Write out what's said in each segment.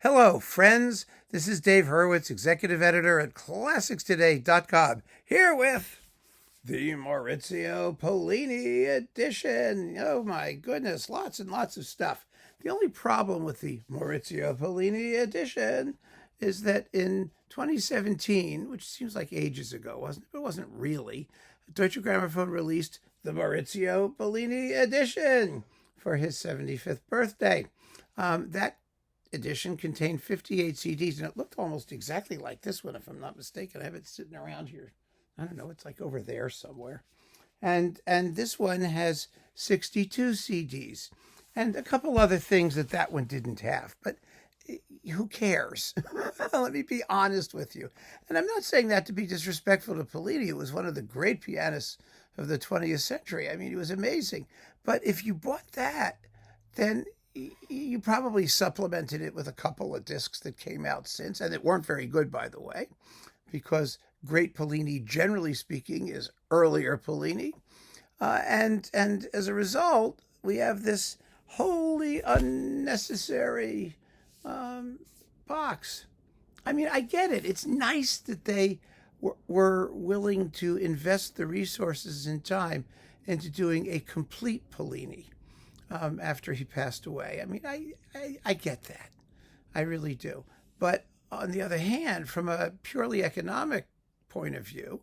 Hello, friends. This is Dave Hurwitz, executive editor at ClassicsToday.com, here with the Maurizio Pollini edition. Oh my goodness, lots and lots of stuff. The only problem with the Maurizio Pollini edition is that in 2017, which seems like ages ago, wasn't it? It wasn't really. Deutsche Grammophon released the Maurizio Pollini edition for his 75th birthday. That edition contained 58 CDs, and it looked almost exactly like this one, if I'm not mistaken. I have it sitting around here. I don't know, it's like over there somewhere. And this one has 62 CDs and a couple other things that one didn't have, but who cares? Let me be honest with you. And I'm not saying that to be disrespectful to Pollini. He was one of the great pianists of the 20th century. I mean, he was amazing. But if you bought that, then you probably supplemented it with a couple of discs that came out since, and that weren't very good, by the way, because great Pollini, generally speaking, is earlier Pollini. And as a result, we have this wholly unnecessary box. I mean, I get it. It's nice that they were willing to invest the resources and time into doing a complete Pollini after he passed away. I mean, I get that. I really do. But on the other hand, from a purely economic point of view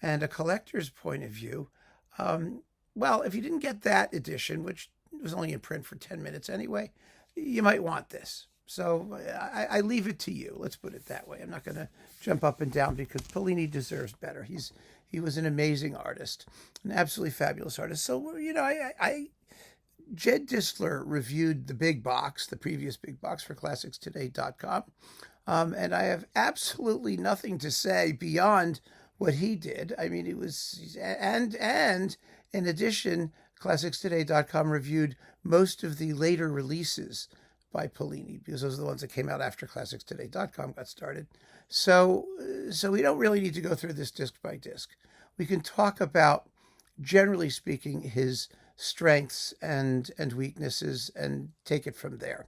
and a collector's point of view, well, if you didn't get that edition, which was only in print for 10 minutes anyway, you might want this. So I leave it to you. Let's put it that way. I'm not going to jump up and down because Pollini deserves better. He was an amazing artist, an absolutely fabulous artist. So, you know, Jed Disler reviewed the big box, the previous big box for ClassicsToday.com, and I have absolutely nothing to say beyond what he did. I mean, and in addition, ClassicsToday.com reviewed most of the later releases by Pollini, because those are the ones that came out after ClassicsToday.com got started. So we don't really need to go through this disc by disc. We can talk about, generally speaking, his strengths and weaknesses and take it from there.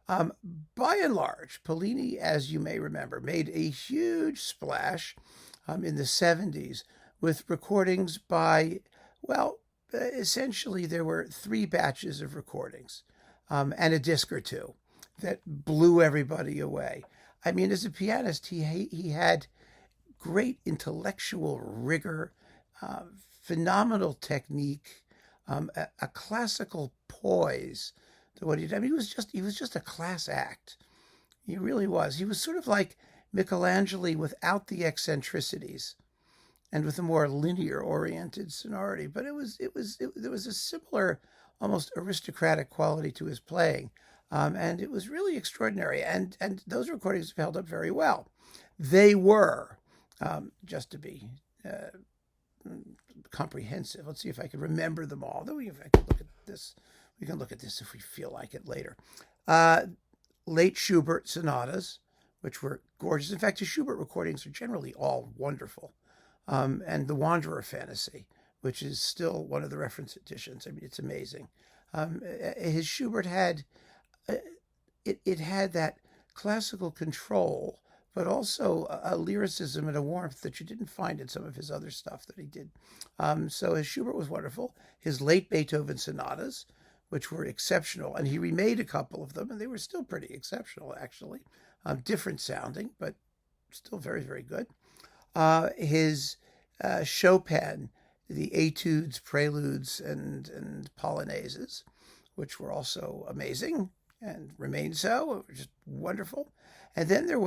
By and large, Pollini, as you may remember, made a huge splash in the 70s with recordings by, well, essentially there were 3 batches of recordings and a disc or 2 that blew everybody away. I mean, as a pianist, he had great intellectual rigor, phenomenal technique, a classical poise to what he did. I mean, he was just a class act. He really was. He was sort of like Michelangelo without the eccentricities and with a more linear oriented sonority. But there was a similar, almost aristocratic quality to his playing. And it was really extraordinary. And those recordings have held up very well. They were, just to be comprehensive. Let's see if I can remember them all. Though if I can look at this, we can look at this if we feel like it later. Late Schubert sonatas, which were gorgeous. In fact, the Schubert recordings are generally all wonderful. And the Wanderer Fantasy, which is still one of the reference editions. I mean, it's amazing. His Schubert had it had that classical control, but also a lyricism and a warmth that you didn't find in some of his other stuff that he did. So his Schubert was wonderful. His late Beethoven sonatas, which were exceptional, and he remade a couple of them, and they were still pretty exceptional, actually. Different sounding, but still very, very good. His Chopin, the etudes, preludes, and polonaises, which were also amazing and remain so, just wonderful. And then there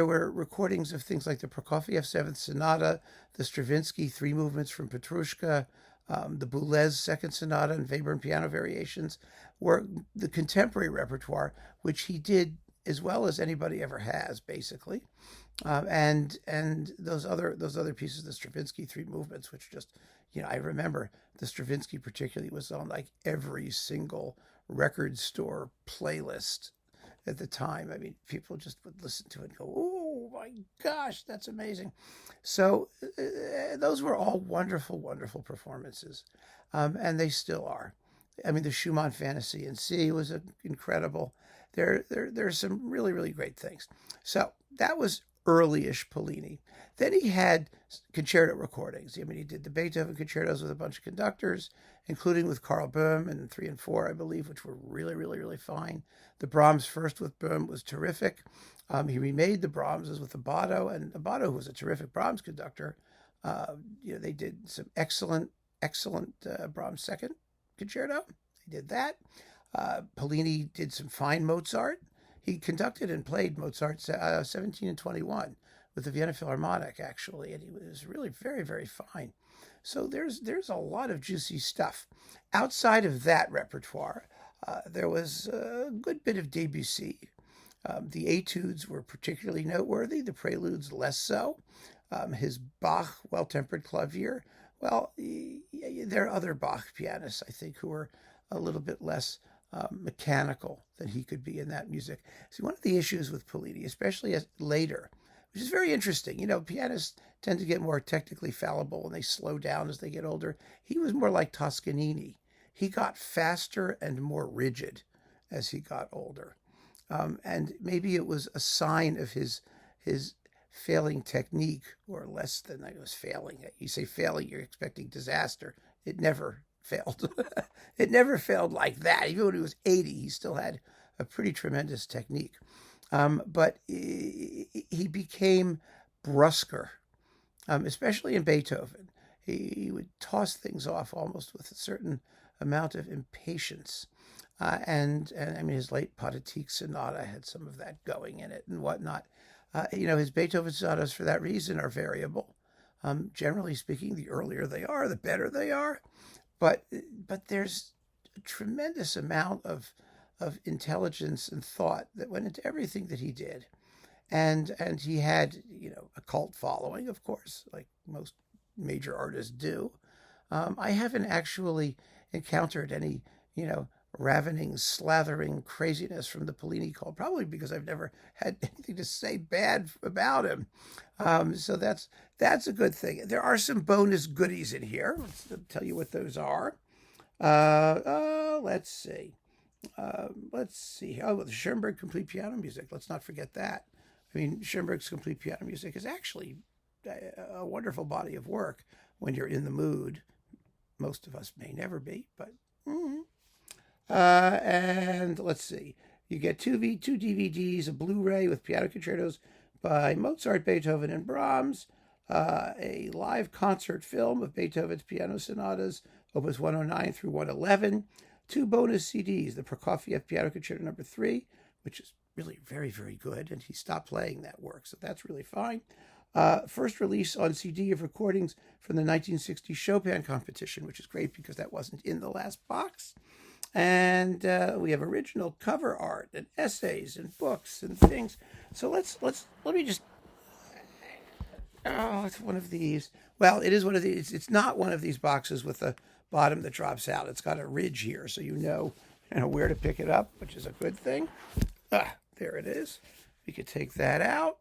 were recordings of things like the Prokofiev Seventh Sonata, the Stravinsky 3 movements from Petrushka, the Boulez Second Sonata, and Webern piano variations, were the contemporary repertoire, which he did as well as anybody ever has, basically. And those other pieces, the Stravinsky 3 movements, which just, I remember the Stravinsky particularly was on like every single record store playlist at the time. I mean, people just would listen to it and go, "Oh my gosh, that's amazing!" So those were all wonderful, wonderful performances, and they still are. I mean, the Schumann Fantasy in C was incredible, There's some really, really great things. So that was early-ish Pollini. Then he had concerto recordings. I mean, he did the Beethoven concertos with a bunch of conductors, including with Karl Böhm in 3 and 4, I believe, which were really, really, really fine. The Brahms first with Böhm was terrific. He remade the Brahmses with Abbado, and Abbado, who was a terrific Brahms conductor, they did some excellent Brahms second concerto. They did that. Pollini did some fine Mozart. He conducted and played Mozart 17 and 21 with the Vienna Philharmonic, actually, and he was really very, very fine. So there's a lot of juicy stuff. Outside of that repertoire, there was a good bit of Debussy. The etudes were particularly noteworthy, the preludes less so. His Bach Well-Tempered Clavier, well, there are other Bach pianists, I think, who are a little bit less mechanical than he could be in that music. See, one of the issues with Pollini, especially as later, which is very interesting, pianists tend to get more technically fallible when they slow down as they get older. He was more like Toscanini. He got faster and more rigid as he got older. And maybe it was a sign of his failing technique, or less than I was failing. You say failing, you're expecting disaster. It never failed. It never failed like that. Even when he was 80, he still had a pretty tremendous technique. But he became brusquer, especially in Beethoven. He would toss things off almost with a certain amount of impatience. And I mean, his late Pathetique Sonata had some of that going in it and whatnot. His Beethoven sonatas, for that reason, are variable. Generally speaking, the earlier they are, the better they are. But there's a tremendous amount of intelligence and thought that went into everything that he did. And he had, a cult following, of course, like most major artists do. I haven't actually encountered any, ravening, slathering craziness from the Pollini cult, probably because I've never had anything to say bad about him. So that's a good thing. There are some bonus goodies in here. Let's tell you what those are. Let's see. Oh, the Schoenberg Complete Piano Music. Let's not forget that. I mean, Schoenberg's Complete Piano Music is actually a wonderful body of work when you're in the mood. Most of us may never be, but... and let's see. You get two DVDs, a Blu-ray with piano concertos by Mozart, Beethoven, and Brahms, a live concert film of Beethoven's piano sonatas, Opus 109 through 111, 2 bonus CDs, the Prokofiev Piano Concerto No. 3, which is really very, very good, and he stopped playing that work, so that's really fine. First release on CD of recordings from the 1960 Chopin competition, which is great because that wasn't in the last box. And we have original cover art and essays and books and things. So let me just. Oh, it's one of these. Well, it is one of these. It's not one of these boxes with a bottom that drops out. It's got a ridge here, so you know where to pick it up, which is a good thing. There it is. We could take that out,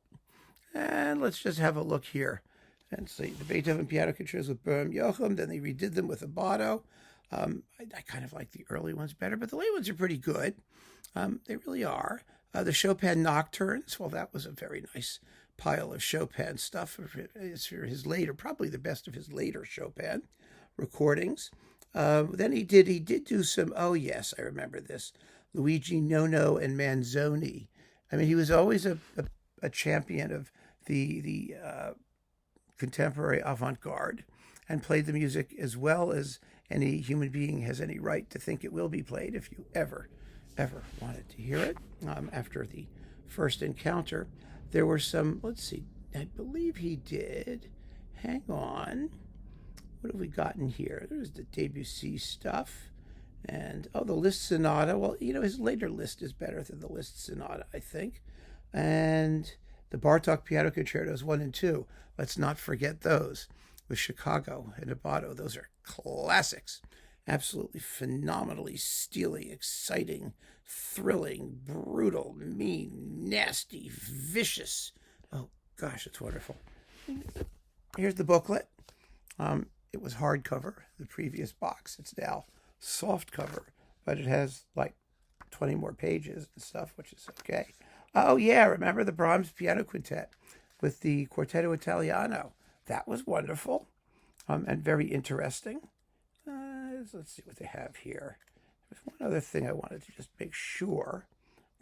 and let's just have a look here and see the Beethoven piano concertos with Böhm, Joachim. Then they redid them with Abbado. I kind of like the early ones better, but the late ones are pretty good. They really are. The Chopin Nocturnes, well, that was a very nice pile of Chopin stuff. It's for his later, probably the best of his later Chopin recordings. Then he did do some, oh yes, I remember this, Luigi Nono and Manzoni. I mean, he was always a champion of the contemporary avant-garde and played the music as well as any human being has any right to think it will be played if you ever wanted to hear it. After the first encounter, there were some, let's see, I believe he did, hang on, what have we gotten here? There's the Debussy stuff, and, the Liszt Sonata. Well, his later Liszt is better than the Liszt Sonata, I think. And the Bartók Piano Concertos 1 and 2, let's not forget those, with Chicago and Abbado. Those are classics. Absolutely phenomenally steely, exciting, thrilling, brutal, mean, nasty, vicious. Oh, gosh, it's wonderful. Here's the booklet. It was hardcover, the previous box. It's now soft cover, but it has like 20 more pages and stuff, which is okay. Oh, yeah, remember the Brahms Piano Quintet with the Quartetto Italiano? That was wonderful and very interesting. Let's see what they have here. There's one other thing I wanted to just make sure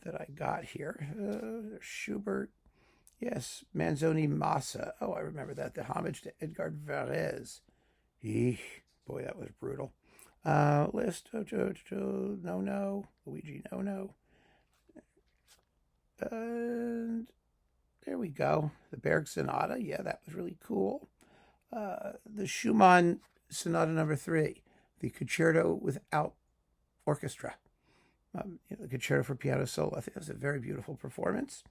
that I got here. Schubert, yes, Manzoni Massa. Oh, I remember that. The homage to Edgar Varese. Eek, boy, that was brutal. List, no, Luigi, no. And there we go. The Berg Sonata. Yeah, that was really cool. The Schumann Sonata number 3, the Concerto without orchestra. The Concerto for Piano Solo. I think that was a very beautiful performance.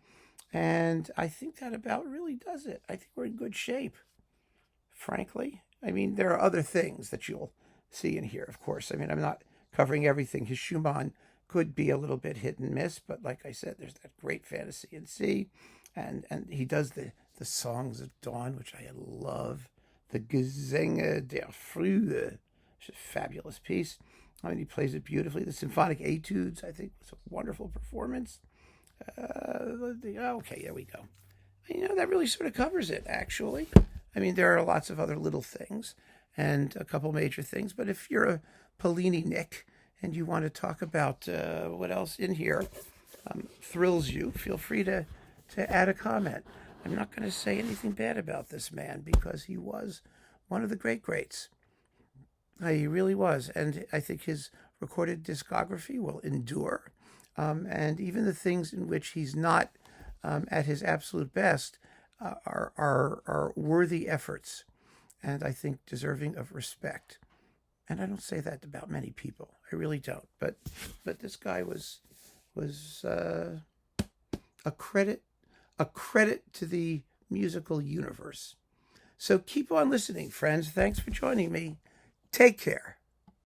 And I think that about really does it. I think we're in good shape, frankly. I mean, there are other things that you'll see in here, of course. I mean, I'm not covering everything. His Schumann could be a little bit hit and miss, but like I said, there's that great fantasy in C, and he does the Songs of Dawn, which I love. The Gesänge der Frühe, which is a fabulous piece. I mean, he plays it beautifully. The Symphonic Etudes, I think, was a wonderful performance. Okay, there we go. That really sort of covers it, actually. I mean, there are lots of other little things and a couple major things, but if you're a Pollini Nick and you want to talk about what else in here thrills you, feel free to add a comment. I'm not going to say anything bad about this man because he was one of the greats. He really was, and I think his recorded discography will endure. And even the things in which he's not at his absolute best are worthy efforts, and I think deserving of respect. And I don't say that about many people. I really don't. But this guy was a credit to the musical universe. So keep on listening, friends. Thanks for joining me. Take care.